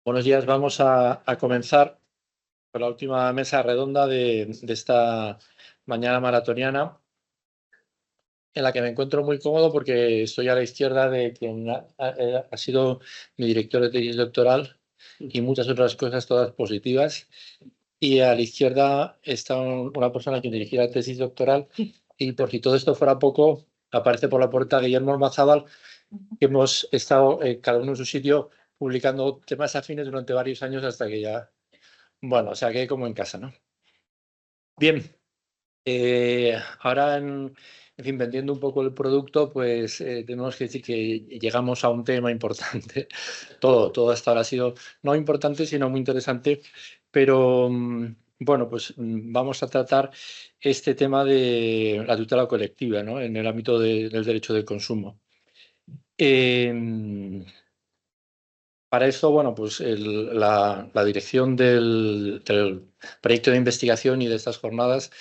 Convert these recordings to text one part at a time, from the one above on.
Buenos días, vamos a comenzar con la última mesa redonda de esta mañana maratoniana, en la que me encuentro muy cómodo porque estoy a la izquierda de quien ha sido mi director de tesis doctoral y muchas otras cosas, todas positivas. Y a la izquierda está una persona que dirigía la tesis doctoral y, por si todo esto fuera poco, aparece por la puerta Guillermo Ormazábal, que hemos estado cada uno en su sitio publicando temas afines durante varios años hasta que ya, bueno, o sea que como en casa, ¿no? Bien, ahora en fin, vendiendo un poco el producto, pues tenemos que decir que llegamos a un tema importante. Todo hasta ahora ha sido no importante, sino muy interesante, pero bueno, pues vamos a tratar este tema de la tutela colectiva, ¿no? En el ámbito del derecho de consumo. Para eso, bueno, pues la dirección del proyecto de investigación y de estas jornadas,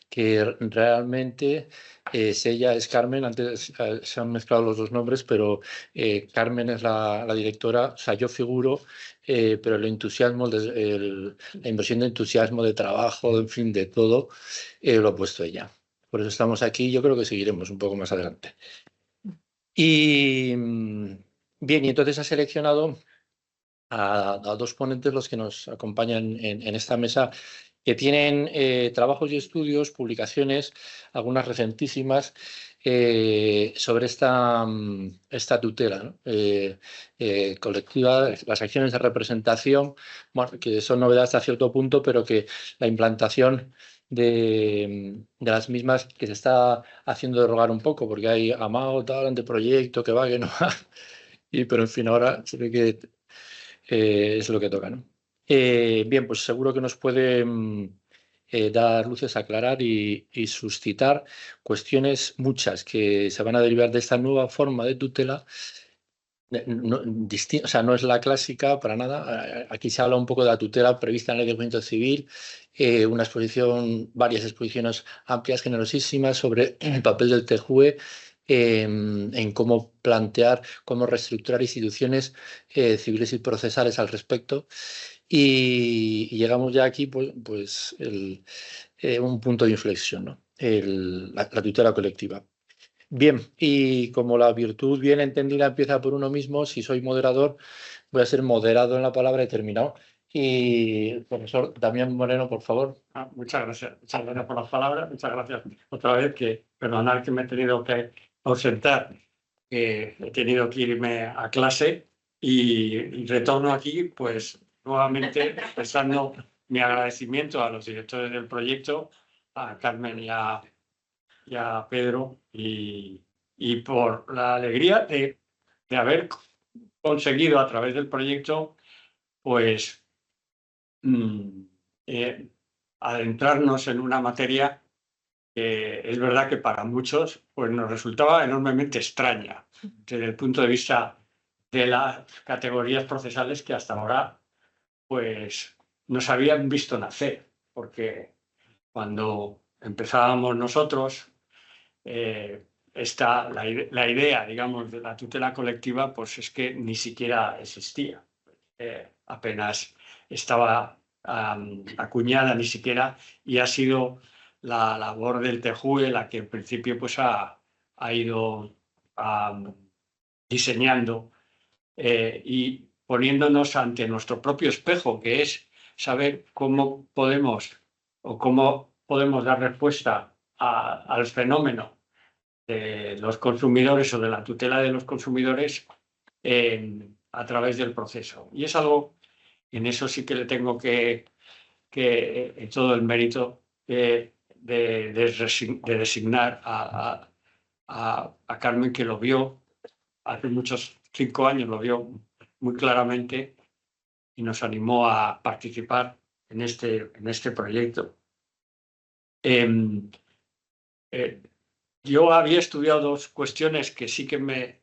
que realmente ella es Carmen. Antes se han mezclado los dos nombres, pero Carmen es la directora. O sea, yo figuro, pero el entusiasmo, la inversión de entusiasmo, de trabajo, en fin, de todo, lo ha puesto ella. Por eso estamos aquí. Yo creo que seguiremos un poco más adelante. Y bien, y entonces ha seleccionado a dos ponentes los que nos acompañan en esta mesa, que tienen trabajos y estudios, publicaciones, algunas recentísimas, sobre esta tutela, ¿no? Colectiva, las acciones de representación, bueno, que son novedades a cierto punto, pero que la implantación de las mismas que se está haciendo derogar un poco, porque hay amago, tal, anteproyecto, que va, que no va. Pero en fin, ahora se ve que es lo que toca, ¿no? Bien, pues seguro que nos puede dar luces, aclarar y suscitar cuestiones muchas que se van a derivar de esta nueva forma de tutela. O sea, no es la clásica para nada. Aquí se habla un poco de la tutela prevista en la Ley de Enjuiciamiento Civil, una exposición, varias exposiciones amplias, generosísimas, sobre el papel del TJUE en cómo plantear, cómo reestructurar instituciones civiles y procesales al respecto. Y llegamos ya aquí, pues un punto de inflexión, ¿no? La tutela colectiva. Bien, y como la virtud bien entendida empieza por uno mismo, si soy moderador, voy a ser moderado en la palabra y terminado. Y el profesor Damián Moreno, por favor. Muchas gracias por las palabras, muchas gracias otra vez, perdonad que me he tenido que ausentar, que he tenido que irme a clase y retorno aquí, pues nuevamente expresando mi agradecimiento a los directores del proyecto, a Carmen y a Pedro, y por la alegría de haber conseguido a través del proyecto, pues adentrarnos en una materia que es verdad que para muchos pues nos resultaba enormemente extraña desde el punto de vista de las categorías procesales que hasta ahora pues nos habían visto nacer, porque cuando empezábamos nosotros, la idea, digamos, de la tutela colectiva, pues es que ni siquiera existía. Apenas estaba acuñada ni siquiera, y ha sido la labor del TJUE la que en principio pues ha ido diseñando y poniéndonos ante nuestro propio espejo, que es saber cómo podemos dar respuesta al fenómeno de los consumidores o de la tutela de los consumidores a través del proceso. Y es algo, en eso sí que le tengo que todo el mérito de designar a Carmen, que lo vio hace 5 años, lo vio muy claramente y nos animó a participar en este proyecto. Yo había estudiado dos cuestiones que sí que me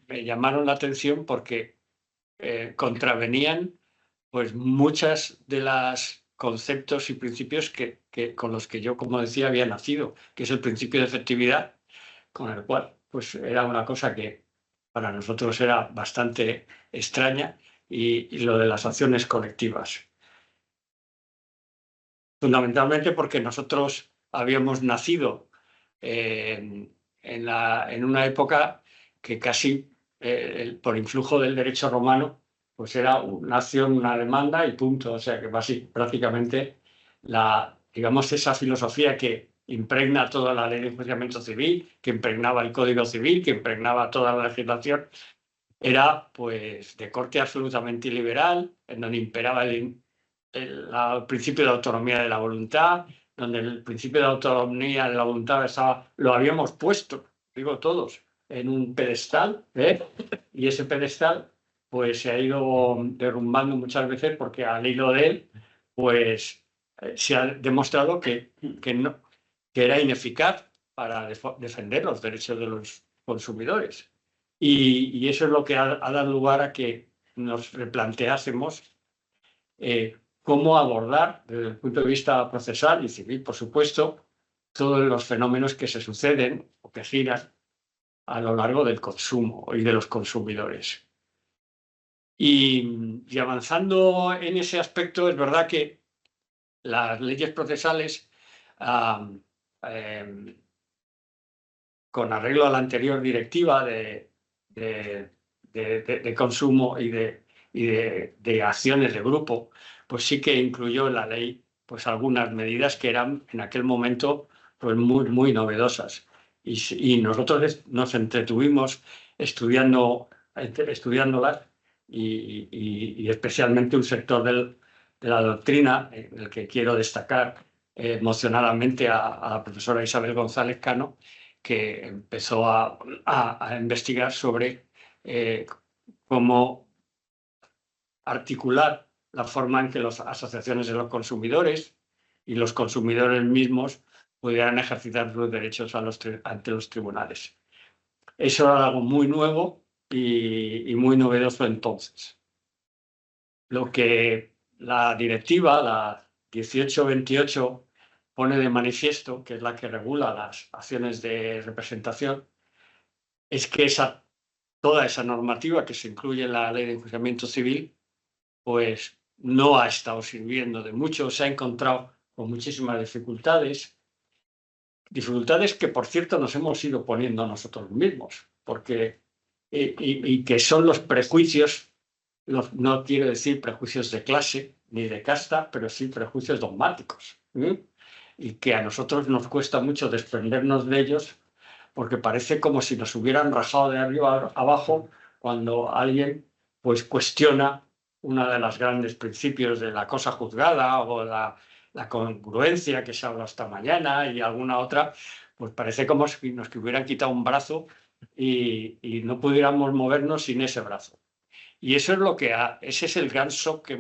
llamaron la atención, porque contravenían pues muchas de las conceptos y principios con los que yo, como decía, había nacido, que es el principio de efectividad, con el cual pues era una cosa que para nosotros era bastante extraña, y lo de las acciones colectivas. Fundamentalmente porque nosotros habíamos nacido en una época que casi por influjo del derecho romano pues era una acción, una demanda y punto. O sea que prácticamente digamos, esa filosofía que impregna toda la ley de enjuiciamiento civil, que impregnaba el Código Civil, que impregnaba toda la legislación, era pues de corte absolutamente liberal, en donde imperaba el principio de autonomía de la voluntad, donde el principio de autonomía de la voluntad lo habíamos puesto, digo todos, en un pedestal, y ese pedestal pues se ha ido derrumbando muchas veces porque al hilo de él pues se ha demostrado que era ineficaz para defender los derechos de los consumidores. Y eso es lo que ha dado lugar a que nos replanteásemos cómo abordar desde el punto de vista procesal y civil, por supuesto, todos los fenómenos que se suceden o que giran a lo largo del consumo y de los consumidores. Y avanzando en ese aspecto, es verdad que las leyes procesales, con arreglo a la anterior directiva de consumo y de acciones de grupo, pues sí que incluyó en la ley pues algunas medidas que eran en aquel momento pues muy novedosas. Y nosotros nos entretuvimos estudiándolas y especialmente un sector de la doctrina, en el que quiero destacar emocionadamente a la profesora Isabel González Cano, que empezó a investigar sobre cómo articular la forma en que las asociaciones de los consumidores y los consumidores mismos pudieran ejercitar sus derechos ante los tribunales. Eso era algo muy nuevo y muy novedoso entonces. Lo que la directiva, la 1828, pone de manifiesto, que es la que regula las acciones de representación, es que toda esa normativa que se incluye en la Ley de Enjuiciamiento Civil, pues no ha estado sirviendo de mucho, se ha encontrado con muchísimas dificultades que, por cierto, nos hemos ido poniendo nosotros mismos, porque y que son los prejuicios, no quiero decir prejuicios de clase ni de casta, pero sí prejuicios dogmáticos, y que a nosotros nos cuesta mucho desprendernos de ellos, porque parece como si nos hubieran rajado de arriba a abajo cuando alguien pues cuestiona uno de los grandes principios de la cosa juzgada o la congruencia que se habla esta mañana y alguna otra, pues parece como si nos hubieran quitado un brazo y no pudiéramos movernos sin ese brazo. Y eso es ese es el gran shock que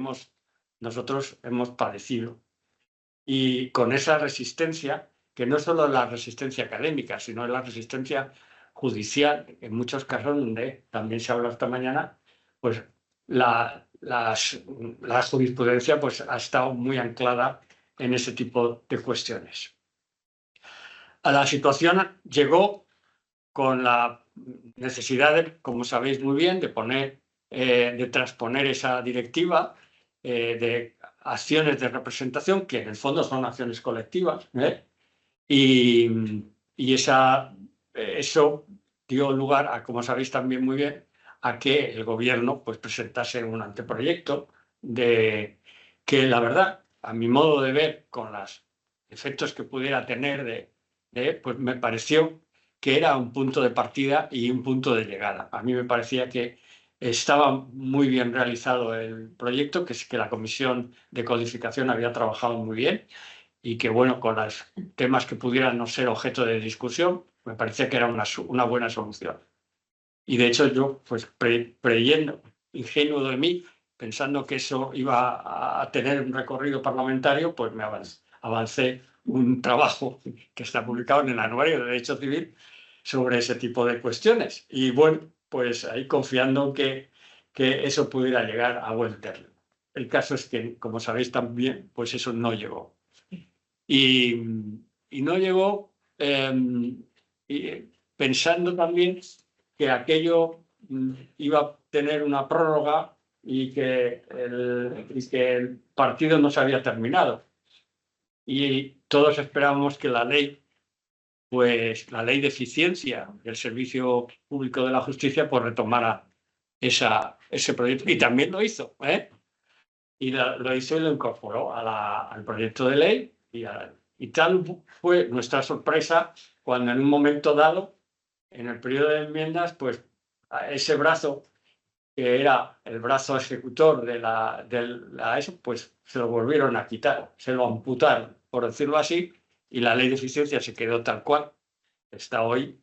nosotros hemos padecido. Y con esa resistencia, que no es solo la resistencia académica, sino la resistencia judicial, en muchos casos donde también se habla esta mañana, pues la jurisprudencia pues, ha estado muy anclada en ese tipo de cuestiones. A la situación llegó con la necesidad, como sabéis muy bien, de transponer esa directiva de acciones de representación, que en el fondo son acciones colectivas, y eso dio lugar a, como sabéis también muy bien, a que el gobierno pues, presentase un anteproyecto que la verdad, a mi modo de ver, con los efectos que pudiera tener, pues me pareció que era un punto de partida y un punto de llegada. A mí me parecía que estaba muy bien realizado el proyecto, que la Comisión de Codificación había trabajado muy bien y que, bueno, con los temas que pudieran no ser objeto de discusión, me parecía que era una buena solución. Y de hecho yo, pues creyendo, ingenuo de mí, pensando que eso iba a tener un recorrido parlamentario, pues me avancé un trabajo que está publicado en el Anuario de Derecho Civil sobre ese tipo de cuestiones. Y bueno, pues ahí confiando que eso pudiera llegar a buen término. El caso es que, como sabéis también, pues eso no llegó. Y no llegó pensando también que aquello iba a tener una prórroga y que el partido no se había terminado. Y todos esperábamos que la ley de eficiencia del Servicio Público de la Justicia, pues retomara ese proyecto. Y también lo hizo, ¿eh? Y lo hizo y lo incorporó al proyecto de ley. Y tal fue nuestra sorpresa cuando en un momento dado, en el periodo de enmiendas, pues ese brazo, que era el brazo ejecutor de eso, pues se lo volvieron a quitar, se lo amputaron, por decirlo así, y la ley de eficiencia se quedó tal cual. Está hoy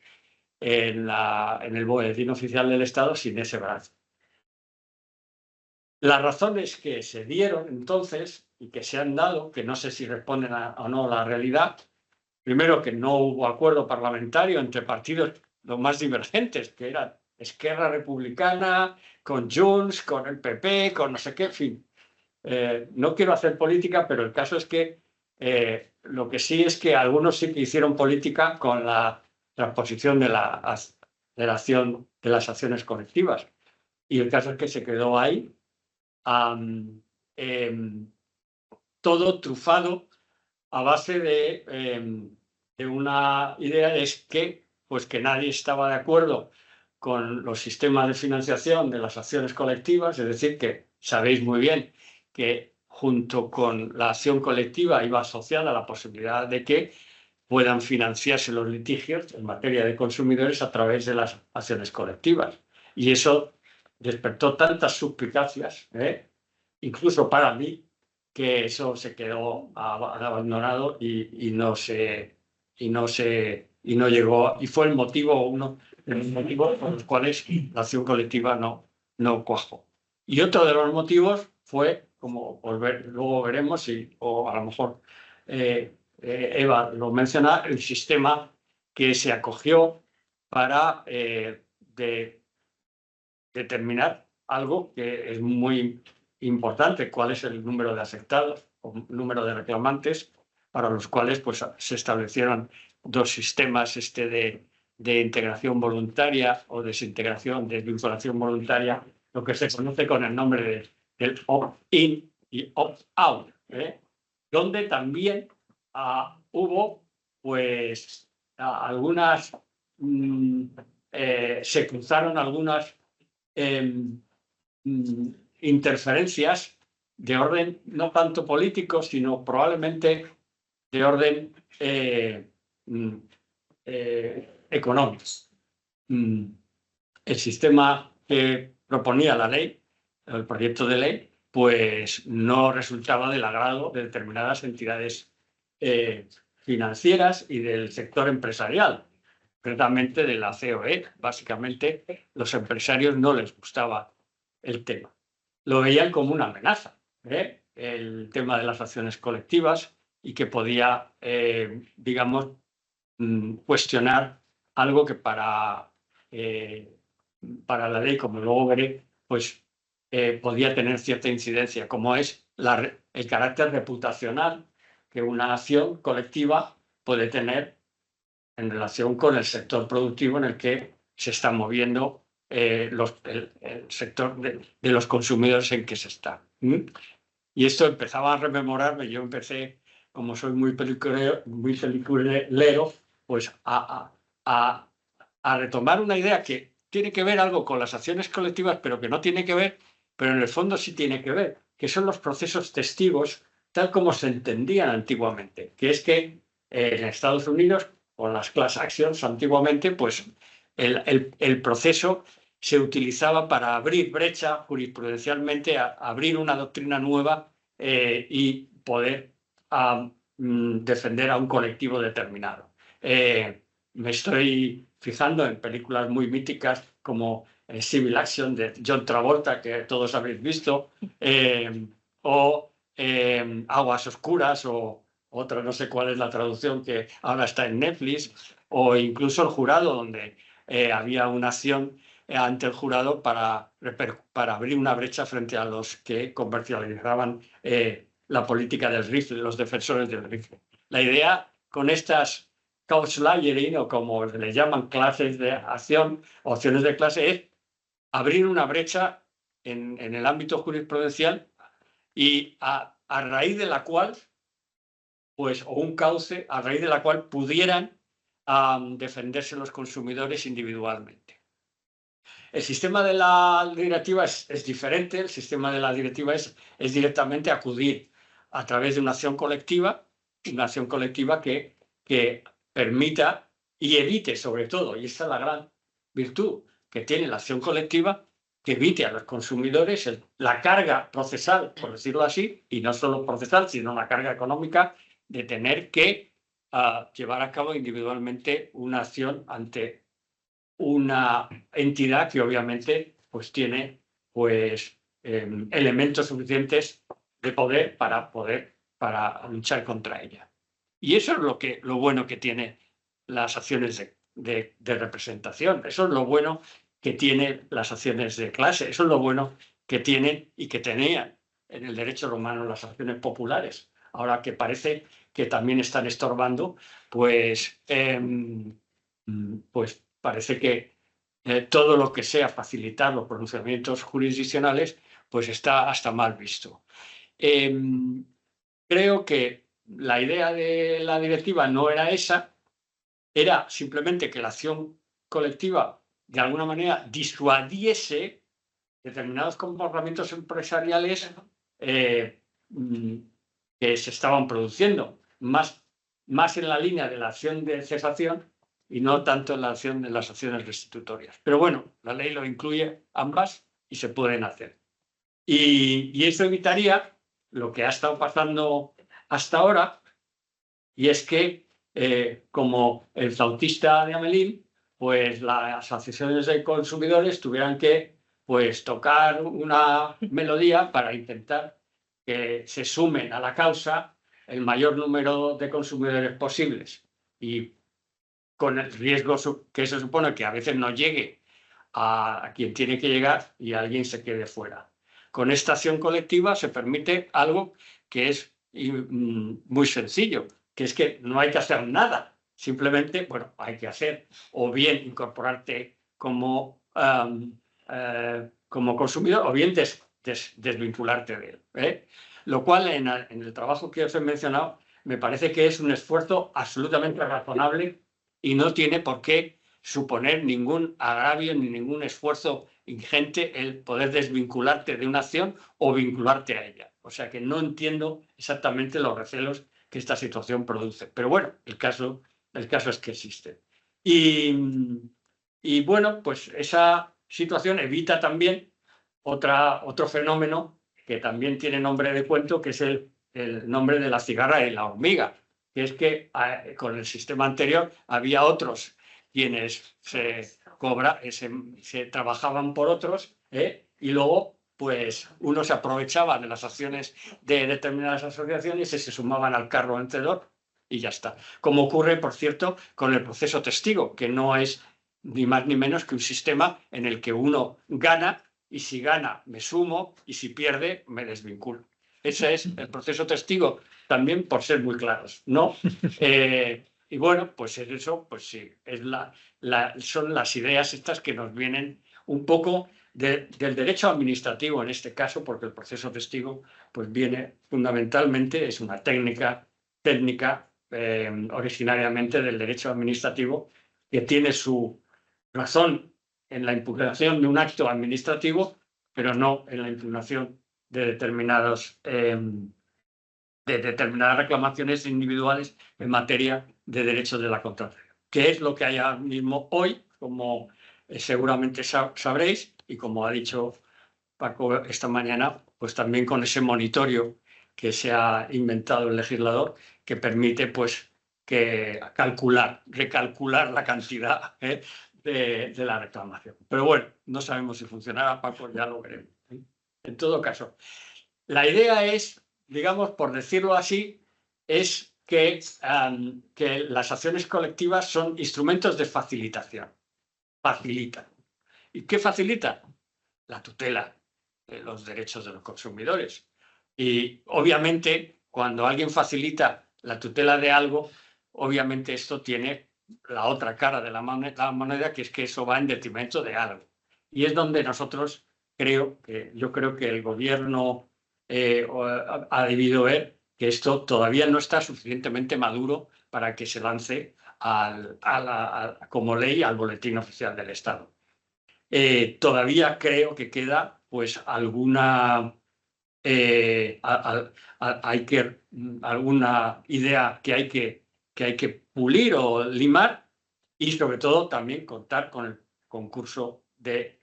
en el Boletín Oficial del Estado sin ese brazo. Las razones que se dieron entonces y que se han dado, que no sé si responden o no a la realidad, primero que no hubo acuerdo parlamentario entre partidos los más divergentes, que eran Esquerra Republicana, con Junts, con el PP, con no sé qué, en fin. No quiero hacer política, pero el caso es que lo que sí es que algunos sí que hicieron política con la transposición de las acciones colectivas. Y el caso es que se quedó ahí todo trufado a base de una idea es que, pues que nadie estaba de acuerdo con los sistemas de financiación de las acciones colectivas, es decir, que sabéis muy bien que junto con la acción colectiva iba asociada la posibilidad de que puedan financiarse los litigios en materia de consumidores a través de las acciones colectivas. Y eso despertó tantas suspicacias, incluso para mí, que eso se quedó abandonado y no llegó, y fue uno de los motivos por los cuales la acción colectiva no cuajó. Y otro de los motivos fue, como luego veremos, o a lo mejor Eva lo menciona, el sistema que se acogió para determinar algo que es muy importante, cuál es el número de afectados o número de reclamantes, para los cuales pues, se establecieron dos sistemas de integración voluntaria o desintegración, desvinculación voluntaria, lo que se conoce con el nombre del opt-in y opt-out, donde también hubo pues algunas, se cruzaron algunas interferencias de orden no tanto político, sino probablemente de orden económico. El sistema que proponía la ley, el proyecto de ley, pues no resultaba del agrado de determinadas entidades financieras y del sector empresarial, concretamente de la COE. Básicamente, los empresarios no les gustaba el tema. Lo veían como una amenaza, el tema de las acciones colectivas, y que podía, digamos, cuestionar algo que para la ley, como luego veré, pues podía tener cierta incidencia, como es el carácter reputacional que una acción colectiva puede tener en relación con el sector productivo en el que se está moviendo el sector de los consumidores en que se está. Y esto empezaba a rememorarme. Yo empecé, como soy muy peliculero, pues a retomar una idea que tiene que ver algo con las acciones colectivas, pero que no tiene que ver, pero en el fondo sí tiene que ver, que son los procesos testigos tal como se entendían antiguamente, que es que en Estados Unidos, con las class actions antiguamente, pues el proceso se utilizaba para abrir brecha jurisprudencialmente, abrir una doctrina nueva y poder defender a un colectivo determinado. Me estoy fijando en películas muy míticas como Civil Action de John Travolta, que todos habéis visto, o Aguas Oscuras, o otra, no sé cuál es la traducción, que ahora está en Netflix, o incluso El Jurado, donde había una acción ante el jurado para abrir una brecha frente a los que comercializaban la política del rifle, los defensores del rifle. La idea con estas Causlagering, o como le llaman clases de acción, opciones de clase, es abrir una brecha en el ámbito jurisprudencial y a raíz de la cual, pues, o un cauce a raíz de la cual pudieran defenderse los consumidores individualmente. El sistema de la directiva es diferente. El sistema de la directiva es directamente acudir a través de una acción colectiva que permita y evite, sobre todo, y esta es la gran virtud que tiene la acción colectiva, que evite a los consumidores la carga procesal, por decirlo así, y no solo procesal, sino la carga económica de tener que llevar a cabo individualmente una acción ante una entidad que obviamente pues tiene pues elementos suficientes de poder para luchar contra ella. Y eso es lo bueno que tiene las acciones de representación. Eso es lo bueno que tienen las acciones de clase. Eso es lo bueno que tienen y que tenían en el derecho romano las acciones populares. Ahora que parece que también están estorbando, pues parece que todo lo que sea facilitar los pronunciamientos jurisdiccionales, pues está hasta mal visto. Creo que la idea de la directiva no era esa, era simplemente que la acción colectiva de alguna manera disuadiese determinados comportamientos empresariales que se estaban produciendo, más en la línea de la acción de cesación y no tanto en la acción de las acciones restitutorias. Pero bueno, la ley lo incluye ambas y se pueden hacer. Y eso evitaría lo que ha estado pasando hasta ahora, y es que, como el flautista de Hamelín, pues las asociaciones de consumidores tuvieran que pues, tocar una melodía para intentar que se sumen a la causa el mayor número de consumidores posibles. Y con el riesgo que eso supone que a veces no llegue a quien tiene que llegar y alguien se quede fuera. Con esta acción colectiva se permite algo que es muy sencillo, que es que no hay que hacer nada. Simplemente, bueno, hay que hacer o bien incorporarte como consumidor o bien desvincularte de él. Lo cual en el trabajo que os he mencionado me parece que es un esfuerzo absolutamente razonable y no tiene por qué suponer ningún agravio ni ningún esfuerzo ingente el poder desvincularte de una acción o vincularte a ella. O sea que no entiendo exactamente los recelos que esta situación produce. Pero bueno, el caso es que existe. Y bueno, pues esa situación evita también otro fenómeno que también tiene nombre de cuento, que es el nombre de la cigarra y la hormiga, que es que con el sistema anterior había otros quienes se trabajaban por otros, y luego pues uno se aprovechaba de las acciones de determinadas asociaciones y se sumaban al carro vencedor y ya está. Como ocurre, por cierto, con el proceso testigo, que no es ni más ni menos que un sistema en el que uno gana y si gana me sumo y si pierde me desvinculo. Ese es el proceso testigo, también por ser muy claros, ¿no? Y bueno, pues eso, pues sí, son las ideas estas que nos vienen un poco del derecho administrativo en este caso, porque el proceso testigo pues viene fundamentalmente, es una técnica originariamente del derecho administrativo que tiene su razón en la impugnación de un acto administrativo, pero no en la impugnación de determinadas reclamaciones individuales en materia de derechos de la contratación, que es lo que hay ahora mismo hoy, como seguramente sabréis, y como ha dicho Paco esta mañana, pues también con ese monitorio que se ha inventado el legislador, que permite pues que recalcular la cantidad de la reclamación. Pero bueno, no sabemos si funcionará, Paco, ya lo veremos. En todo caso, la idea es, digamos, por decirlo así, es que las acciones colectivas son instrumentos de facilitación. Facilitan. ¿Y qué facilita? La tutela de los derechos de los consumidores. Y obviamente, cuando alguien facilita la tutela de algo, obviamente esto tiene la otra cara de la moneda, que es que eso va en detrimento de algo. Y es donde nosotros yo creo que el gobierno ha debido ver que esto todavía no está suficientemente maduro para que se lance como ley al Boletín Oficial del Estado. Todavía creo que queda pues alguna alguna idea que hay que pulir o limar, y sobre todo también contar con el concurso del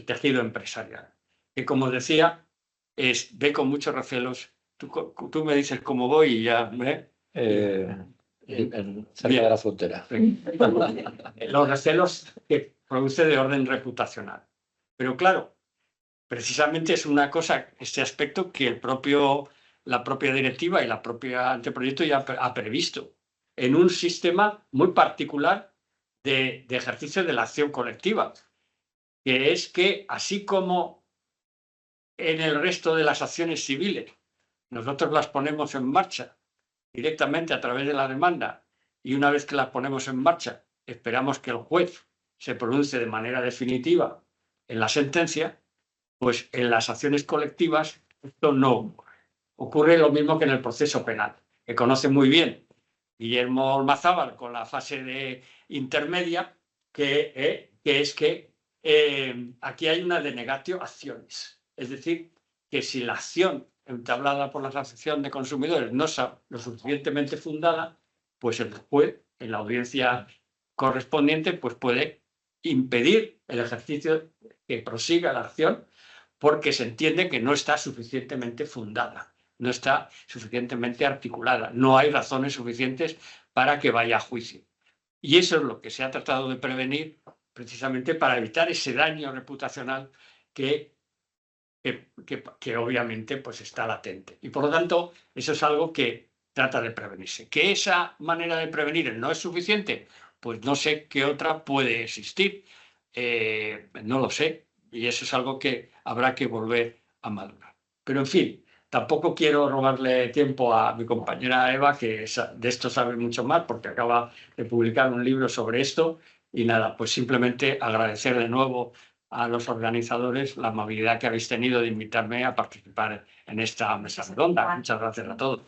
tejido empresarial, que como decía, ve con muchos recelos. Tú me dices cómo voy y ya... cerca de la frontera. Los recelos que produce de orden reputacional. Pero claro, precisamente es una cosa, este aspecto, que la propia directiva y la propia anteproyecto ya ha previsto en un sistema muy particular de ejercicio de la acción colectiva, que es que, así como en el resto de las acciones civiles nosotros las ponemos en marcha directamente a través de la demanda, y una vez que las ponemos en marcha esperamos que el juez se pronuncie de manera definitiva en la sentencia, pues en las acciones colectivas esto no ocurre. Ocurre lo mismo que en el proceso penal, que conoce muy bien Guillermo Ormazábal con la fase intermedia, que es que aquí hay una denegatio acciones. Es decir, que si la acción entablada por la Asociación de Consumidores no está lo suficientemente fundada, pues el juez, en la audiencia correspondiente, pues puede impedir el ejercicio que prosiga la acción, porque se entiende que no está suficientemente fundada, no está suficientemente articulada, no hay razones suficientes para que vaya a juicio. Y eso es lo que se ha tratado de prevenir, precisamente para evitar ese daño reputacional que obviamente pues está latente. Y por lo tanto, eso es algo que trata de prevenirse. ¿Que esa manera de prevenir no es suficiente? Pues no sé qué otra puede existir. No lo sé. Y eso es algo que habrá que volver a madurar. Pero en fin, tampoco quiero robarle tiempo a mi compañera Eva, que de esto sabe mucho más, porque acaba de publicar un libro sobre esto. Y nada, pues simplemente agradecer de nuevo a los organizadores la amabilidad que habéis tenido de invitarme a participar en esta mesa redonda. Muchas gracias a todos.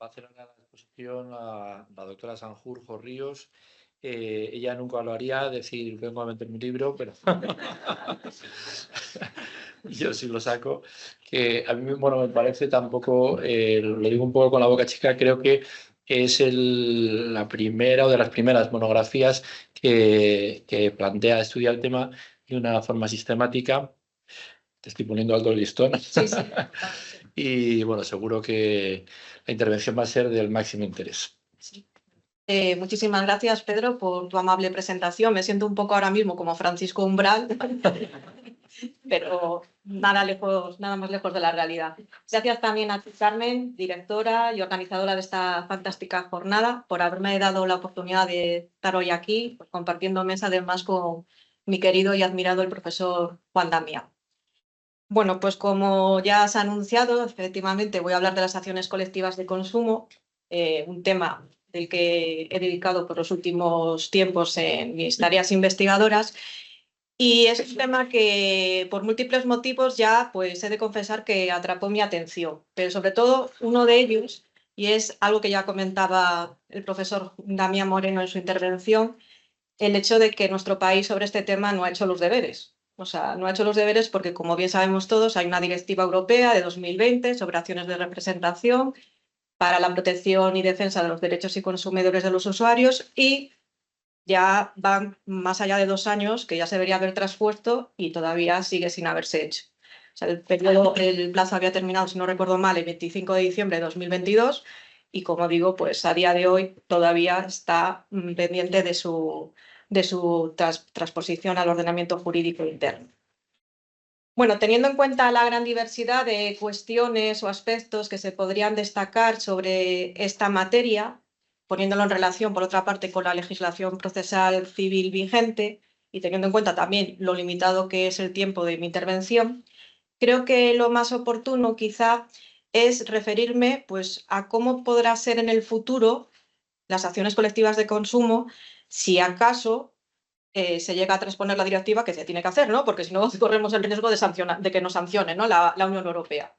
Va a hacer ahora la exposición la doctora Sanjurjo Ríos. Ella nunca lo haría, decir, vengo a meter mi libro, pero yo sí lo saco. Que a mí, bueno, me parece tampoco, lo digo un poco con la boca chica, creo que es la primera o de las primeras monografías que plantea estudiar el tema de una forma sistemática. Te estoy poniendo alto el listón. Sí, sí. Y bueno, seguro que la intervención va a ser del máximo interés. Sí. Muchísimas gracias, Pedro, por tu amable presentación. Me siento un poco ahora mismo como Francisco Umbral, pero nada más lejos de la realidad. Gracias también a ti, Carmen, directora y organizadora de esta fantástica jornada, por haberme dado la oportunidad de estar hoy aquí, pues, compartiendo mesa además con mi querido y admirado el profesor Juan Damià. Bueno, pues como ya se ha anunciado, efectivamente voy a hablar de las acciones colectivas de consumo, un tema del que he dedicado por los últimos tiempos en mis tareas investigadoras, y es un tema que por múltiples motivos ya pues he de confesar que atrapó mi atención, pero sobre todo uno de ellos, y es algo que ya comentaba el profesor Damià Moreno en su intervención, el hecho de que nuestro país sobre este tema no ha hecho los deberes. O sea, no ha hecho los deberes porque, como bien sabemos todos, hay una directiva europea de 2020 sobre acciones de representación para la protección y defensa de los derechos y consumidores de los usuarios, y ya van más allá de 2 años que ya se debería haber traspuesto y todavía sigue sin haberse hecho. O sea, el plazo había terminado, si no recuerdo mal, el 25 de diciembre de 2022 y, como digo, pues a día de hoy todavía está pendiente de su transposición al ordenamiento jurídico interno. Bueno, teniendo en cuenta la gran diversidad de cuestiones o aspectos que se podrían destacar sobre esta materia, poniéndolo en relación, por otra parte, con la legislación procesal civil vigente y teniendo en cuenta también lo limitado que es el tiempo de mi intervención, creo que lo más oportuno quizá es referirme pues, a cómo podrá ser en el futuro las acciones colectivas de consumo, si acaso se llega a transponer la directiva, que se tiene que hacer, ¿no? Porque si no corremos el riesgo de que nos sancione, ¿no? la Unión Europea.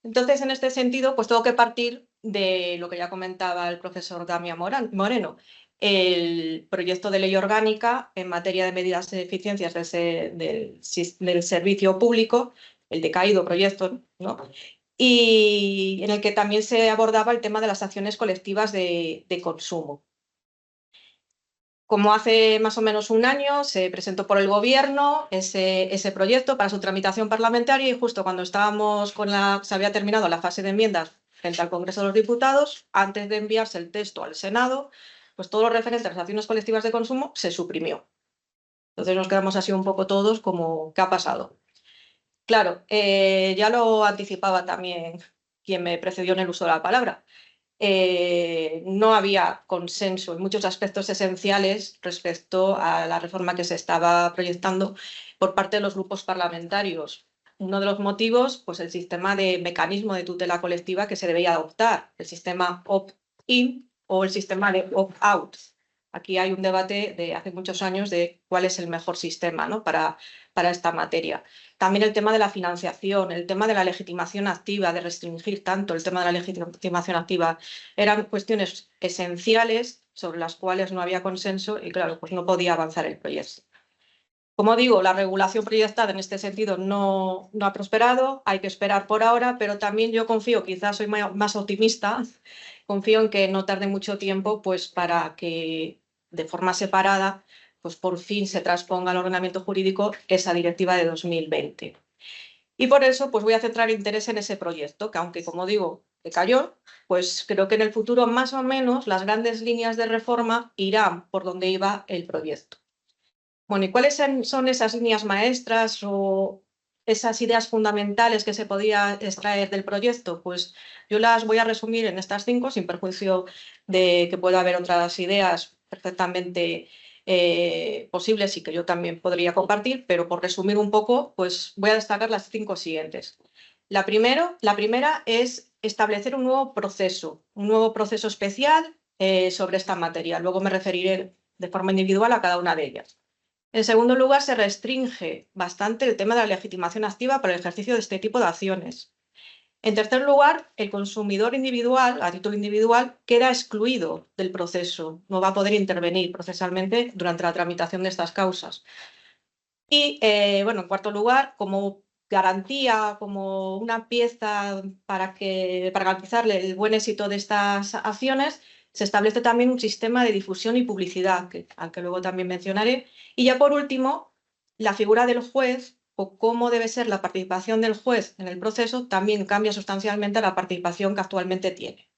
Entonces, en este sentido, pues tengo que partir de lo que ya comentaba el profesor Damián Moreno, el proyecto de ley orgánica en materia de medidas de eficiencias del servicio público, el decaído proyecto, ¿no? Y en el que también se abordaba el tema de las acciones colectivas de consumo. Como hace más o menos un año se presentó por el Gobierno ese proyecto para su tramitación parlamentaria y justo cuando estábamos se había terminado la fase de enmiendas frente al Congreso de los Diputados, antes de enviarse el texto al Senado, pues todo lo referente a las acciones colectivas de consumo se suprimió. Entonces nos quedamos así un poco todos como, ¿qué ha pasado? Claro, ya lo anticipaba también quien me precedió en el uso de la palabra. No había consenso en muchos aspectos esenciales respecto a la reforma que se estaba proyectando por parte de los grupos parlamentarios. Uno de los motivos, pues el sistema de mecanismo de tutela colectiva que se debía adoptar, el sistema opt-in o el sistema de opt-out. Aquí hay un debate de hace muchos años de cuál es el mejor sistema, ¿no? para esta materia. También el tema de la financiación, el tema de la legitimación activa, de restringir tanto el tema de la legitimación activa, eran cuestiones esenciales sobre las cuales no había consenso y, claro, pues no podía avanzar el proyecto. Como digo, la regulación proyectada en este sentido no ha prosperado, hay que esperar por ahora, pero también yo confío, quizás soy más optimista, confío en que no tarde mucho tiempo pues, para que de forma separada pues por fin se transponga al ordenamiento jurídico esa directiva de 2020. Y por eso pues voy a centrar interés en ese proyecto, que aunque, como digo, decayó, pues creo que en el futuro más o menos las grandes líneas de reforma irán por donde iba el proyecto. Bueno, ¿y cuáles son esas líneas maestras o esas ideas fundamentales que se podía extraer del proyecto? Pues yo las voy a resumir en estas 5, sin perjuicio de que pueda haber otras ideas perfectamente posibles y que yo también podría compartir, pero por resumir un poco, pues voy a destacar las 5 siguientes. La primera es establecer un nuevo proceso especial sobre esta materia. Luego me referiré de forma individual a cada una de ellas. En segundo lugar, se restringe bastante el tema de la legitimación activa para el ejercicio de este tipo de acciones. En tercer lugar, el consumidor individual, a título individual, queda excluido del proceso, no va a poder intervenir procesalmente durante la tramitación de estas causas. Y, bueno, en cuarto lugar, como garantía, como una pieza para garantizarle el buen éxito de estas acciones, se establece también un sistema de difusión y publicidad, al que luego también mencionaré. Y ya por último, la figura del juez o cómo debe ser la participación del juez en el proceso también cambia sustancialmente a la participación que actualmente tiene.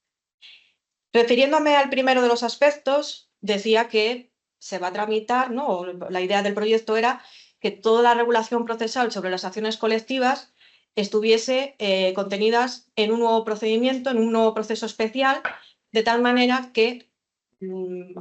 Refiriéndome al primero de los aspectos, decía que se va a tramitar, ¿no? La idea del proyecto era que toda la regulación procesal sobre las acciones colectivas estuviese contenidas en un nuevo procedimiento, en un nuevo proceso especial, de tal manera que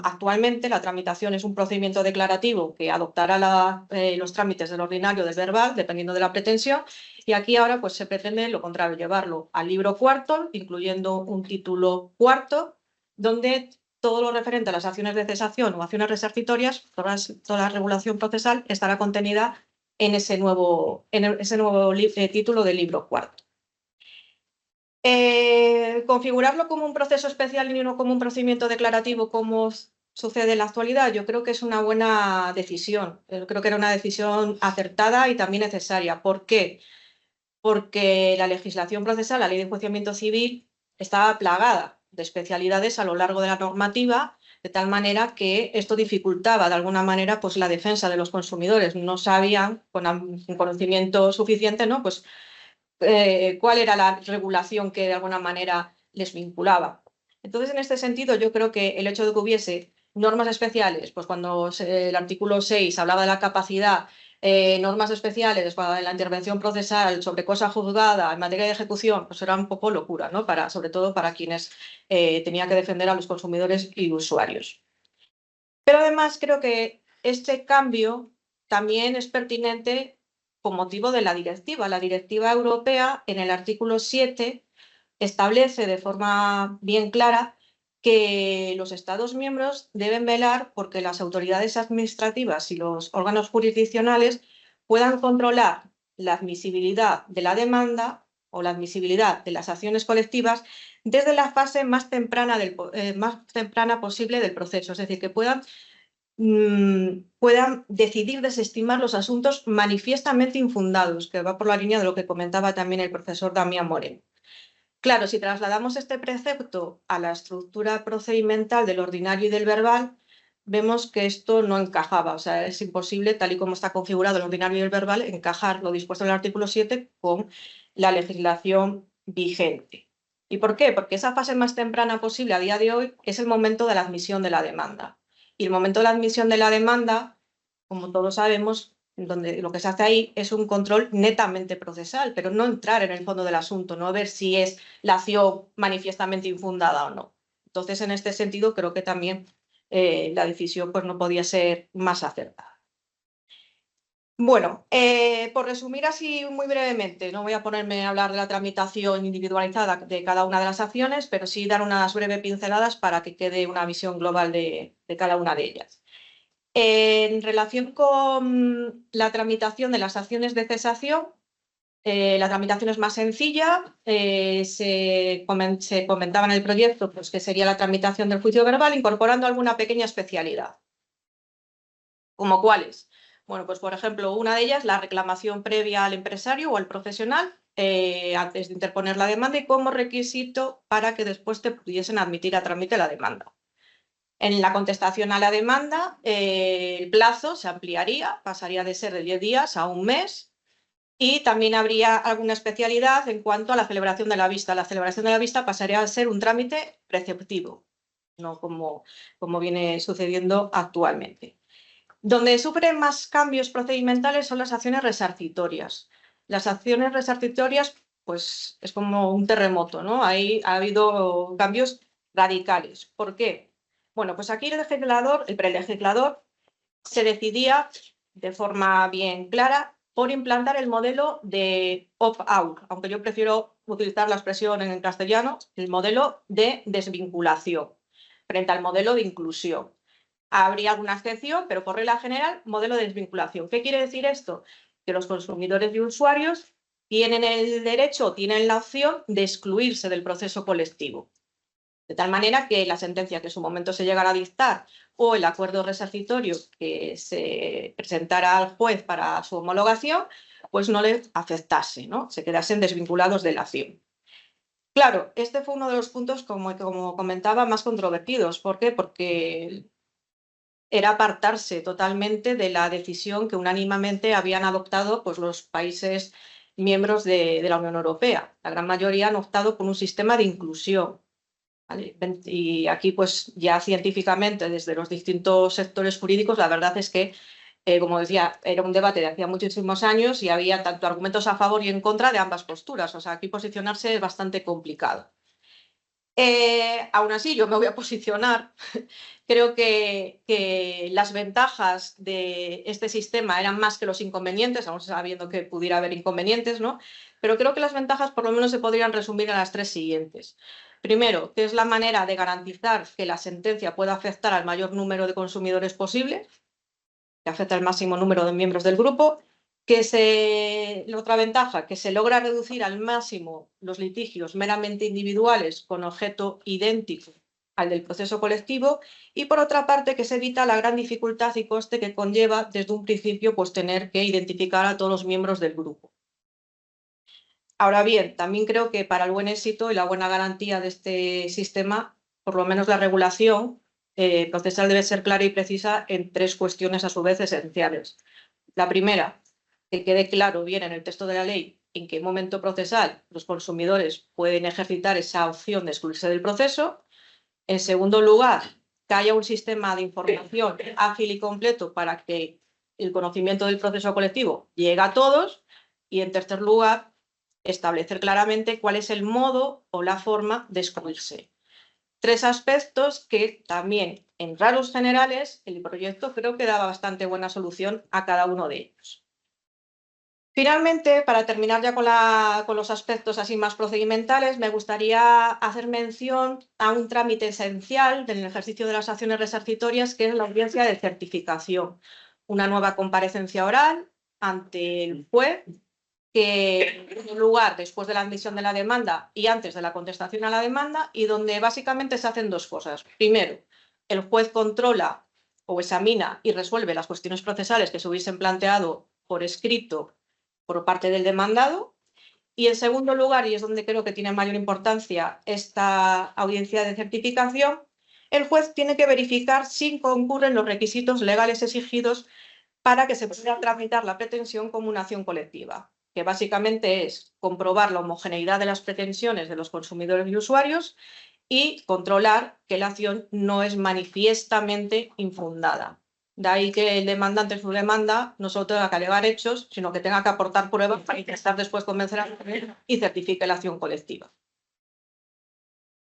actualmente la tramitación es un procedimiento declarativo que adoptará los trámites del ordinario del verbal, dependiendo de la pretensión, y aquí ahora pues, se pretende lo contrario, llevarlo al libro cuarto, incluyendo un título cuarto, donde todo lo referente a las acciones de cesación o acciones resarcitorias, toda la regulación procesal estará contenida en ese nuevo título del libro cuarto. Configurarlo como un proceso especial y no como un procedimiento declarativo como sucede en la actualidad, yo creo que es una buena decisión. Yo creo que era una decisión acertada y también necesaria. ¿Por qué? Porque la legislación procesal, la ley de enjuiciamiento civil, estaba plagada de especialidades a lo largo de la normativa, de tal manera que esto dificultaba de alguna manera pues, la defensa de los consumidores. No sabían, con conocimiento suficiente, ¿no? Pues, cuál era la regulación que de alguna manera les vinculaba. Entonces, en este sentido, yo creo que el hecho de que hubiese normas especiales, pues cuando el artículo 6 hablaba de la capacidad, normas especiales para la intervención procesal sobre cosa juzgada en materia de ejecución, pues era un poco locura, ¿no? Sobre todo para quienes tenían que defender a los consumidores y usuarios. Pero además creo que este cambio también es pertinente con motivo de la directiva. La directiva europea, en el artículo 7, establece de forma bien clara que los Estados miembros deben velar porque las autoridades administrativas y los órganos jurisdiccionales puedan controlar la admisibilidad de la demanda o la admisibilidad de las acciones colectivas desde la fase más temprana posible del proceso, es decir, que puedan decidir desestimar los asuntos manifiestamente infundados, que va por la línea de lo que comentaba también el profesor Damián Moreno. Claro, si trasladamos este precepto a la estructura procedimental del ordinario y del verbal, vemos que esto no encajaba, o sea, es imposible, tal y como está configurado el ordinario y el verbal, encajar lo dispuesto en el artículo 7 con la legislación vigente. ¿Y por qué? Porque esa fase más temprana posible a día de hoy es el momento de la admisión de la demanda. Y el momento de la admisión de la demanda, como todos sabemos, donde lo que se hace ahí es un control netamente procesal, pero no entrar en el fondo del asunto, no ver si es la acción manifiestamente infundada o no. Entonces, en este sentido, creo que también la decisión pues, no podía ser más acertada. Bueno, por resumir así muy brevemente, no voy a ponerme a hablar de la tramitación individualizada de cada una de las acciones, pero sí dar unas breves pinceladas para que quede una visión global de cada una de ellas. En relación con la tramitación de las acciones de cesación, la tramitación es más sencilla, se comentaba en el proyecto pues, que sería la tramitación del juicio verbal incorporando alguna pequeña especialidad. ¿Como cuáles? Bueno, pues por ejemplo, una de ellas, la reclamación previa al empresario o al profesional antes de interponer la demanda y como requisito para que después te pudiesen admitir a trámite la demanda. En la contestación a la demanda, el plazo se ampliaría, pasaría de ser de 10 días a un mes y también habría alguna especialidad en cuanto a la celebración de la vista. La celebración de la vista pasaría a ser un trámite preceptivo, no como viene sucediendo actualmente. Donde sufren más cambios procedimentales son las acciones resarcitorias. Las acciones resarcitorias, pues es como un terremoto, ¿no? Ahí ha habido cambios radicales. ¿Por qué? Bueno, pues aquí el prelegislador se decidía de forma bien clara por implantar el modelo de opt-out, aunque yo prefiero utilizar la expresión en castellano, el modelo de desvinculación, frente al modelo de inclusión. Habría alguna excepción, pero por regla general, modelo de desvinculación. ¿Qué quiere decir esto? Que los consumidores y usuarios tienen el derecho, tienen la opción de excluirse del proceso colectivo. De tal manera que la sentencia que en su momento se llegara a dictar o el acuerdo resarcitorio que se presentara al juez para su homologación, pues no les afectase, ¿no? Se quedasen desvinculados de la acción. Claro, este fue uno de los puntos, como comentaba, más controvertidos. ¿Por qué? Porque era apartarse totalmente de la decisión que unánimemente habían adoptado pues, los países miembros de la Unión Europea. La gran mayoría han optado por un sistema de inclusión. ¿Vale? Y aquí, pues ya científicamente, desde los distintos sectores jurídicos, la verdad es que, como decía, era un debate de hacía muchísimos años y había tanto argumentos a favor y en contra de ambas posturas. O sea, aquí posicionarse es bastante complicado. Aún así, yo me voy a posicionar. Creo que las ventajas de este sistema eran más que los inconvenientes, aún sabiendo que pudiera haber inconvenientes, ¿no? Pero creo que las ventajas por lo menos se podrían resumir en las tres siguientes. Primero, que es la manera de garantizar que la sentencia pueda afectar al mayor número de consumidores posible, que afecta al máximo número de miembros del grupo. La otra ventaja, que se logra reducir al máximo los litigios meramente individuales con objeto idéntico al del proceso colectivo y por otra parte que se evita la gran dificultad y coste que conlleva desde un principio pues tener que identificar a todos los miembros del grupo. Ahora bien, también creo que para el buen éxito y la buena garantía de este sistema, por lo menos la regulación procesal debe ser clara y precisa en tres cuestiones a su vez esenciales. La primera, que quede claro bien en el texto de la ley en qué momento procesal los consumidores pueden ejercitar esa opción de excluirse del proceso. En segundo lugar, que haya un sistema de información ágil y completo para que el conocimiento del proceso colectivo llegue a todos. Y en tercer lugar, establecer claramente cuál es el modo o la forma de excluirse. Tres aspectos que también, en rasgos generales, el proyecto creo que daba bastante buena solución a cada uno de ellos. Finalmente, para terminar ya con los aspectos así más procedimentales, me gustaría hacer mención a un trámite esencial del ejercicio de las acciones resarcitorias, que es la audiencia de certificación. Una nueva comparecencia oral ante el juez que tiene lugar después de la admisión de la demanda y antes de la contestación a la demanda, y donde básicamente se hacen dos cosas. Primero, el juez controla o examina y resuelve las cuestiones procesales que se hubiesen planteado por escrito por parte del demandado. Y en segundo lugar, y es donde creo que tiene mayor importancia esta audiencia de certificación, el juez tiene que verificar si concurren los requisitos legales exigidos para que se pueda tramitar la pretensión como una acción colectiva, que básicamente es comprobar la homogeneidad de las pretensiones de los consumidores y usuarios y controlar que la acción no es manifiestamente infundada. De ahí que el demandante en su demanda no solo tenga que alegar hechos, sino que tenga que aportar pruebas para intentar después convencer a la juez y certifique la acción colectiva.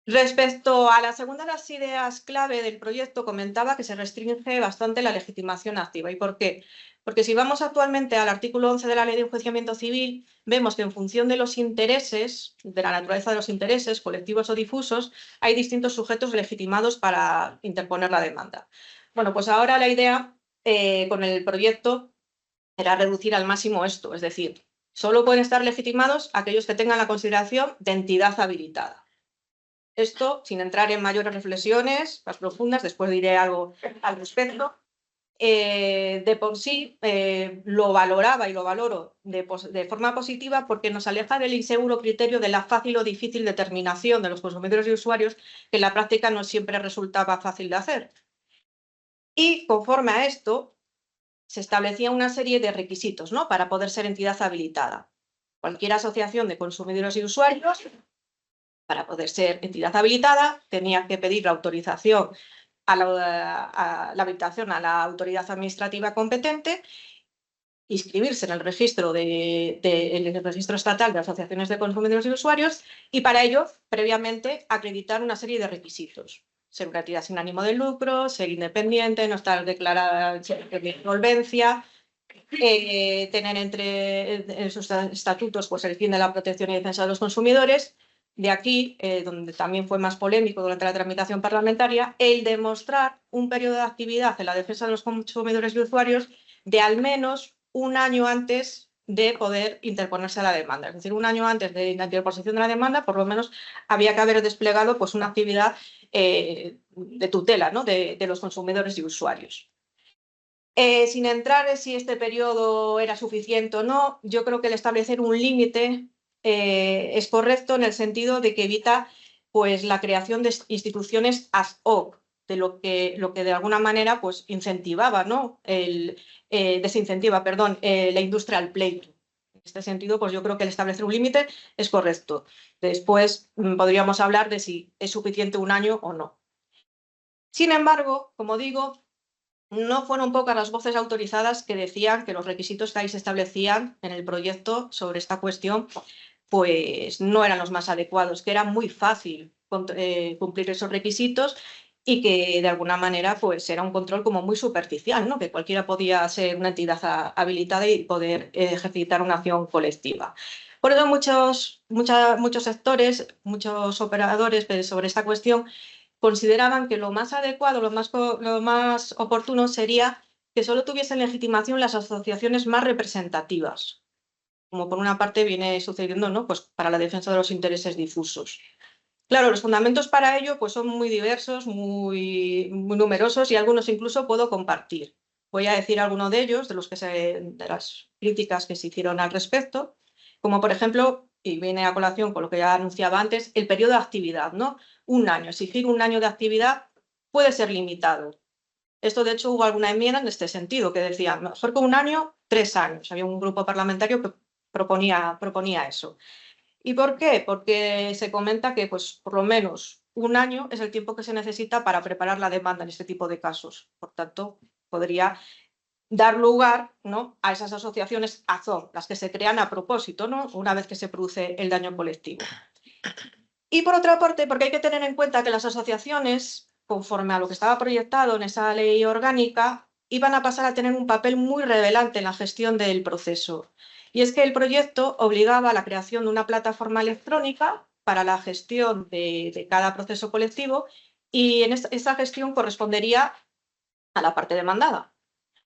Respecto a la segunda de las ideas clave del proyecto, comentaba que se restringe bastante la legitimación activa. ¿Y por qué? Porque si vamos actualmente al artículo 11 de la Ley de Enjuiciamiento Civil, vemos que en función de los intereses, de la naturaleza de los intereses, colectivos o difusos, hay distintos sujetos legitimados para interponer la demanda. Bueno, pues ahora la idea con el proyecto era reducir al máximo esto, es decir, solo pueden estar legitimados aquellos que tengan la consideración de entidad habilitada. Esto, sin entrar en mayores reflexiones más profundas, después diré algo al respecto, de por sí lo valoraba y lo valoro de forma positiva porque nos aleja del inseguro criterio de la fácil o difícil determinación de los consumidores y usuarios, que en la práctica no siempre resultaba fácil de hacer. Y conforme a esto, se establecía una serie de requisitos, ¿no?, para poder ser entidad habilitada. Cualquier asociación de consumidores y usuarios, para poder ser entidad habilitada, tenía que pedir la autorización a la habilitación a la autoridad administrativa competente, inscribirse en el registro, el registro estatal de asociaciones de consumidores y usuarios, y para ello, previamente, acreditar una serie de requisitos. Ser una entidad sin ánimo de lucro, ser independiente, no estar declarada en solvencia, tener en sus estatutos pues, el fin de la protección y defensa de los consumidores. De aquí, donde también fue más polémico durante la tramitación parlamentaria, el demostrar un periodo de actividad en la defensa de los consumidores y usuarios de al menos un año antes de poder interponerse a la demanda. Es decir, un año antes de la interposición de la demanda, por lo menos había que haber desplegado pues, una actividad de tutela, ¿no?, de los consumidores y usuarios. Sin entrar en si este periodo era suficiente o no, yo creo que el establecer un límite es correcto en el sentido de que evita pues, la creación de instituciones ad hoc, de lo que de alguna manera pues, incentivaba, ¿no?, desincentiva, perdón, la industria al pleito. En este sentido, pues yo creo que el establecer un límite es correcto. Después podríamos hablar de si es suficiente un año o no. Sin embargo, como digo, no fueron pocas las voces autorizadas que decían que los requisitos que ahí se establecían en el proyecto sobre esta cuestión pues no eran los más adecuados, que era muy fácil cumplir esos requisitos y que de alguna manera pues era un control como muy superficial, ¿no?, que cualquiera podía ser una entidad habilitada y poder ejercitar una acción colectiva. Por eso muchos sectores, muchos operadores sobre esta cuestión consideraban que lo más adecuado, lo más oportuno sería que solo tuviesen legitimación las asociaciones más representativas, como por una parte viene sucediendo, ¿no?, pues para la defensa de los intereses difusos. Claro, los fundamentos para ello pues son muy diversos, muy numerosos, y algunos incluso puedo compartir. Voy a decir algunos de ellos, de las críticas que se hicieron al respecto, como por ejemplo, y viene a colación con lo que ya anunciaba antes, el periodo de actividad, ¿no? Un año, exigir un año de actividad puede ser limitado. Esto, de hecho, hubo alguna enmienda en este sentido, que decía, mejor que un año, 3 años. Había un grupo parlamentario que proponía eso. ¿Y por qué? Porque se comenta que pues, por lo menos un año es el tiempo que se necesita para preparar la demanda en este tipo de casos. Por tanto, podría dar lugar, ¿no?, a esas asociaciones ad hoc, las que se crean a propósito, ¿no?, una vez que se produce el daño colectivo. Y por otra parte, porque hay que tener en cuenta que las asociaciones, conforme a lo que estaba proyectado en esa ley orgánica, iban a pasar a tener un papel muy relevante en la gestión del proceso. Y es que el proyecto obligaba a la creación de una plataforma electrónica para la gestión de cada proceso colectivo y en esa gestión correspondería a la parte demandada.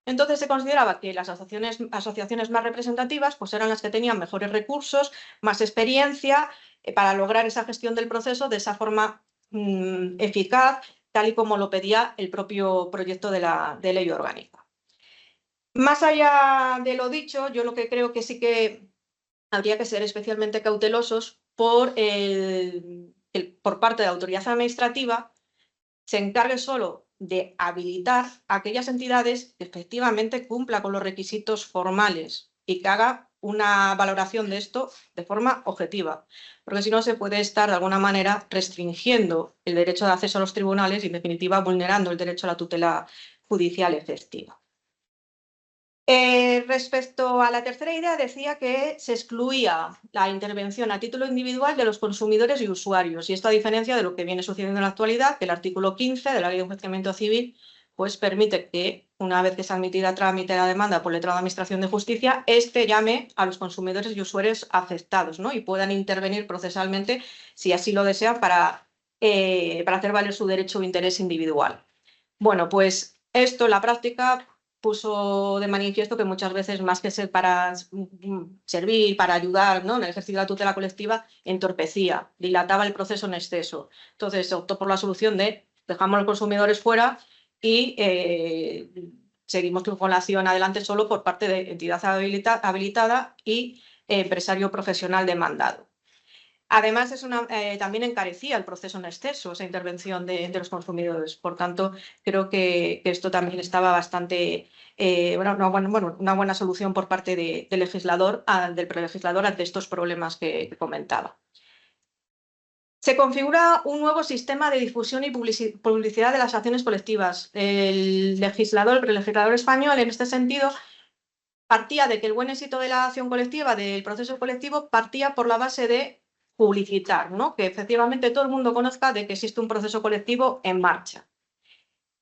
Entonces se consideraba que las asociaciones más representativas pues eran las que tenían mejores recursos, más experiencia para lograr esa gestión del proceso de esa forma eficaz, tal y como lo pedía el propio proyecto de ley orgánica. Más allá de lo dicho, yo lo que creo que sí que habría que ser especialmente cautelosos por parte de la autoridad administrativa se encargue solo de habilitar a aquellas entidades que efectivamente cumplan con los requisitos formales y que haga una valoración de esto de forma objetiva, porque si no se puede estar de alguna manera restringiendo el derecho de acceso a los tribunales y en definitiva vulnerando el derecho a la tutela judicial efectiva. Respecto a la tercera idea, decía que se excluía la intervención a título individual de los consumidores y usuarios, y esto a diferencia de lo que viene sucediendo en la actualidad, que el artículo 15 de la Ley de Enjuiciamiento Civil pues permite que, una vez que se admitida a trámite la demanda por letrado de Administración de Justicia, este llame a los consumidores y usuarios afectados, ¿no? Y puedan intervenir procesalmente, si así lo desean, para hacer valer su derecho o interés individual. Bueno, pues esto en la práctica puso de manifiesto que muchas veces, más que ser para servir, para ayudar, ¿no?, en el ejercicio de la tutela colectiva, entorpecía, dilataba el proceso en exceso. Entonces se optó por la solución de dejamos a los consumidores fuera y seguimos con la acción adelante solo por parte de entidad habilitada y empresario profesional demandado. Además, también encarecía el proceso en exceso, esa intervención de los consumidores. Por tanto, creo que esto también estaba bastante, una buena solución por parte del prelegislador ante estos problemas que comentaba. Se configura un nuevo sistema de difusión y publicidad de las acciones colectivas. El prelegislador español, en este sentido, partía de que el buen éxito de la acción colectiva, del proceso colectivo, partía por la base de publicitar, ¿no?, que efectivamente todo el mundo conozca de que existe un proceso colectivo en marcha.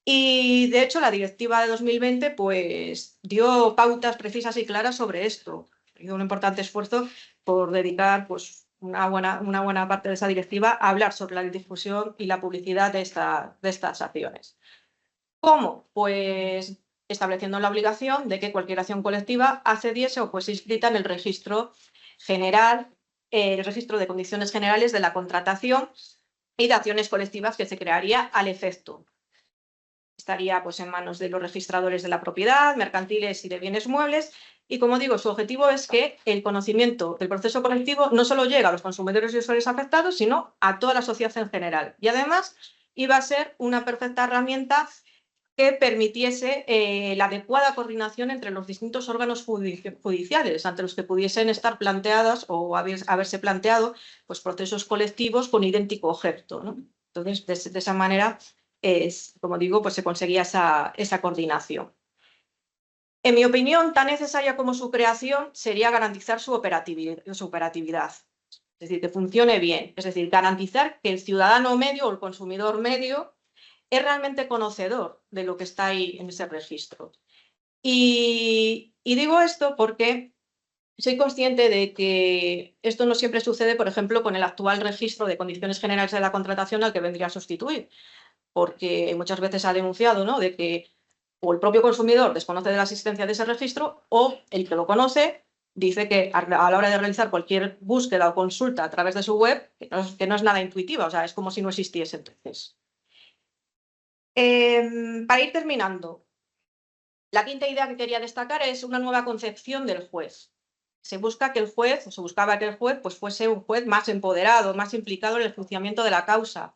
Y de hecho la directiva de 2020 pues dio pautas precisas y claras sobre esto. Ha habido un importante esfuerzo por dedicar pues una buena parte de esa directiva a hablar sobre la difusión y la publicidad de estas acciones. ¿Cómo? Pues estableciendo la obligación de que cualquier acción colectiva accediese o fuese inscrita en el registro general, el registro de condiciones generales de la contratación y de acciones colectivas que se crearía al efecto. Estaría pues en manos de los registradores de la propiedad, mercantiles y de bienes muebles. Y como digo, su objetivo es que el conocimiento del proceso colectivo no solo llegue a los consumidores y usuarios afectados, sino a toda la sociedad en general. Y además iba a ser una perfecta herramienta que permitiese la adecuada coordinación entre los distintos órganos judiciales ante los que pudiesen estar planteadas o haberse planteado pues, procesos colectivos con idéntico objeto, ¿no? Entonces, de esa manera, como digo, pues se conseguía esa coordinación. En mi opinión, tan necesaria como su creación sería garantizar su operatividad. Es decir, que funcione bien. Es decir, garantizar que el ciudadano medio o el consumidor medio es realmente conocedor de lo que está ahí en ese registro. Y digo esto porque soy consciente de que esto no siempre sucede, por ejemplo, con el actual registro de condiciones generales de la contratación al que vendría a sustituir, porque muchas veces ha denunciado, ¿no?, de que o el propio consumidor desconoce de la existencia de ese registro o el que lo conoce dice que a la hora de realizar cualquier búsqueda o consulta a través de su web, que no es nada intuitiva, o sea, es como si no existiese entonces. Para ir terminando, la quinta idea que quería destacar es una nueva concepción del juez. Se buscaba que el juez pues, fuese un juez más empoderado, más implicado en el funcionamiento de la causa.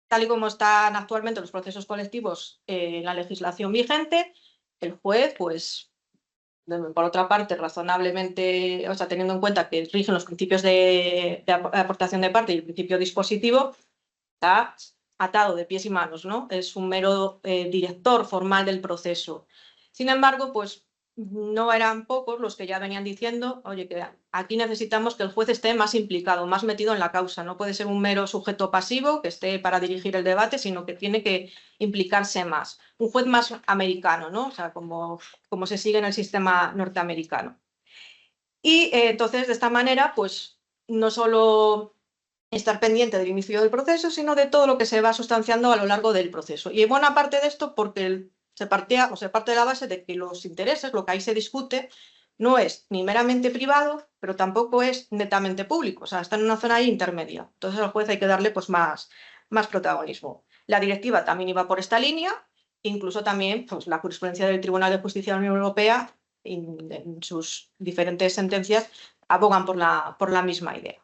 Tal y como están actualmente los procesos colectivos en la legislación vigente, el juez, pues, por otra parte, razonablemente, o sea, teniendo en cuenta que rigen los principios de aportación de parte y el principio dispositivo, está atado de pies y manos, ¿no? Es un mero director formal del proceso. Sin embargo, pues no eran pocos los que ya venían diciendo, oye, que aquí necesitamos que el juez esté más implicado, más metido en la causa. No puede ser un mero sujeto pasivo que esté para dirigir el debate, sino que tiene que implicarse más. Un juez más americano, ¿no? O sea, como se sigue en el sistema norteamericano. Y entonces, de esta manera, pues no solo estar pendiente del inicio del proceso, sino de todo lo que se va sustanciando a lo largo del proceso. Y buena parte de esto porque se parte de la base de que los intereses, lo que ahí se discute, no es ni meramente privado, pero tampoco es netamente público, o sea, está en una zona ahí intermedia. Entonces al juez hay que darle pues más protagonismo. La directiva también iba por esta línea, incluso también pues, la jurisprudencia del Tribunal de Justicia de la Unión Europea en sus diferentes sentencias abogan por la misma idea.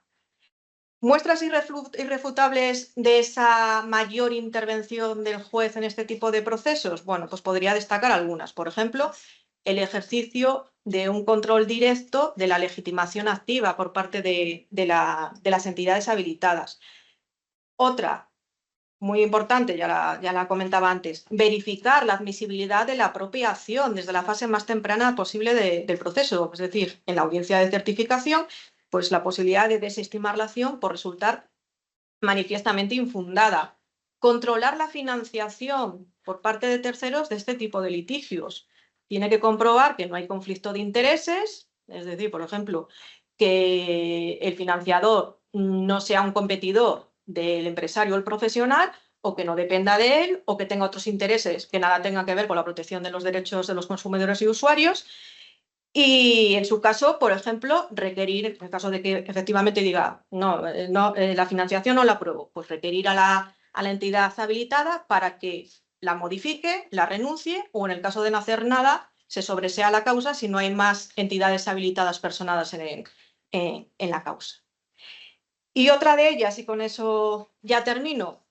Muestras irrefutables de esa mayor intervención del juez en este tipo de procesos. Bueno, pues podría destacar algunas. Por ejemplo, el ejercicio de un control directo de la legitimación activa por parte de las entidades habilitadas. Otra, muy importante, ya la comentaba antes, verificar la admisibilidad de la propia acción desde la fase más temprana posible del proceso, es decir, en la audiencia de certificación, pues la posibilidad de desestimar la acción por resultar manifiestamente infundada. Controlar la financiación por parte de terceros de este tipo de litigios. Tiene que comprobar que no hay conflicto de intereses, es decir, por ejemplo, que el financiador no sea un competidor del empresario o el profesional, o que no dependa de él, o que tenga otros intereses que nada tengan que ver con la protección de los derechos de los consumidores y usuarios. Y en su caso, por ejemplo, requerir, en el caso de que efectivamente diga, la financiación no la apruebo, pues requerir a la entidad habilitada para que la modifique, la renuncie o en el caso de no hacer nada, se sobresea la causa si no hay más entidades habilitadas personadas en la causa. Y otra de ellas, y con eso ya termino,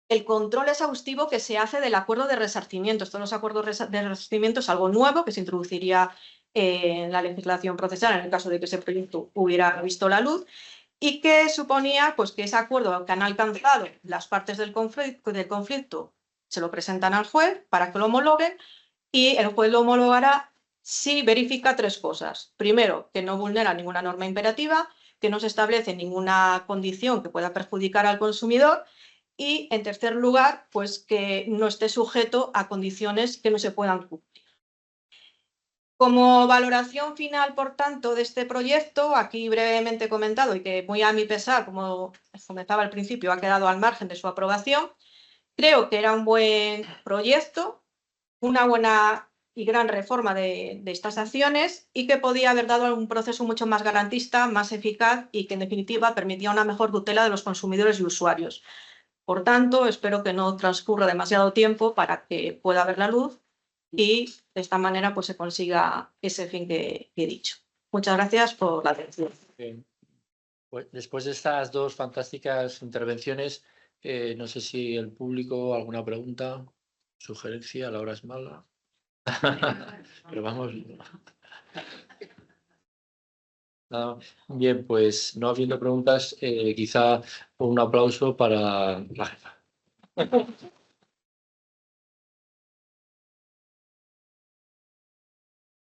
el control exhaustivo que se hace del acuerdo de resarcimiento. Estos los acuerdos de resarcimiento es algo nuevo que se introduciría en la legislación procesal en el caso de que ese proyecto hubiera visto la luz y que suponía pues, que ese acuerdo que han alcanzado las partes del conflicto se lo presentan al juez para que lo homologuen y el juez lo homologará si verifica tres cosas. Primero, que no vulnera ninguna norma imperativa, que no se establece ninguna condición que pueda perjudicar al consumidor y, en tercer lugar, pues que no esté sujeto a condiciones que no se puedan cumplir. Como valoración final, por tanto, de este proyecto, aquí brevemente comentado y que muy a mi pesar, como comentaba al principio, ha quedado al margen de su aprobación, creo que era un buen proyecto, una buena y gran reforma de estas acciones y que podía haber dado un proceso mucho más garantista, más eficaz y que en definitiva permitía una mejor tutela de los consumidores y usuarios. Por tanto, espero que no transcurra demasiado tiempo para que pueda ver la luz y de esta manera pues, se consiga ese fin que he dicho. Muchas gracias por la atención. Bien. Pues después de estas dos fantásticas intervenciones, no sé si el público, alguna pregunta, sugerencia, la hora es mala. Pero vamos. Nada. Bien, pues no habiendo preguntas, quizá un aplauso para la jefa.